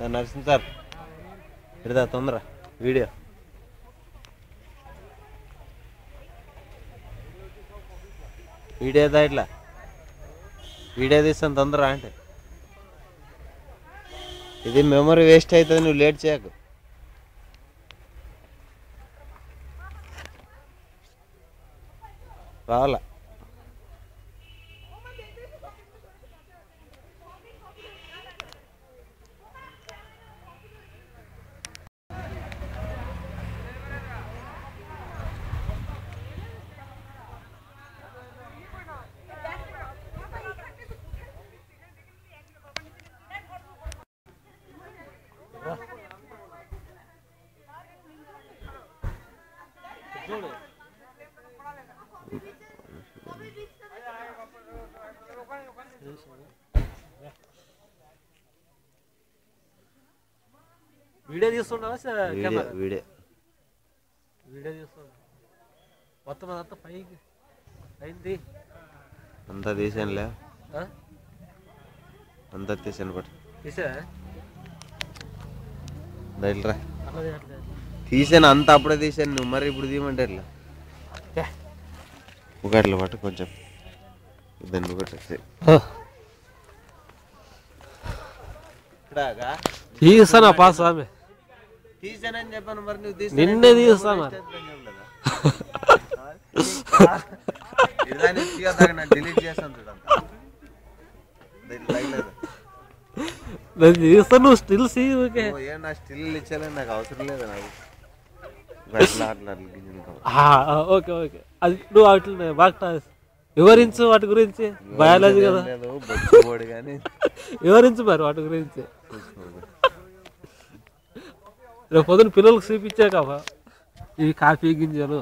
Narasimha sir పెడతా తొందర video ఇట్లా వీడియో తీస్తాను తొందర అంటే ఇది మెమరీ వేస్ట్ అవుతుంది నువ్వు లేట్ చేయకు రావాలా వీడియో తీస్తుంటావా వీడియో తీస్తున్నా మొత్తం అదంతా పైకి అయింది అంతా తీసానులే అంతా తీసాను పట్టు తీసా బయలురా తీసాను అంతా అప్పుడే తీసాను నువ్వు మరి ఇప్పుడు తీయమంటే ఎట్లా ఒకట్లా పట్టు కొంచెం దాన్ని ఒకటి తీస్తానా పాస్ ఆమె తీసానని చెప్పాను మరి నువ్వు నిన్నే తీస్తా మరి డిలీట్ చేస్తాను తీస్తా నువ్వు స్టిల్ సీ నా స్టిల్ ఇచ్చాలని నాకు అవసరం లేదు నాకు ఓకే ఓకే అది నువ్వు వాటిని బాగా వివరించు వాటి గురించి బయాలజీ కదా వివరించు మరి వాటి గురించి రేపు పొద్దున పిల్లలకు చూపించాక ఇవి కాఫీ గింజలు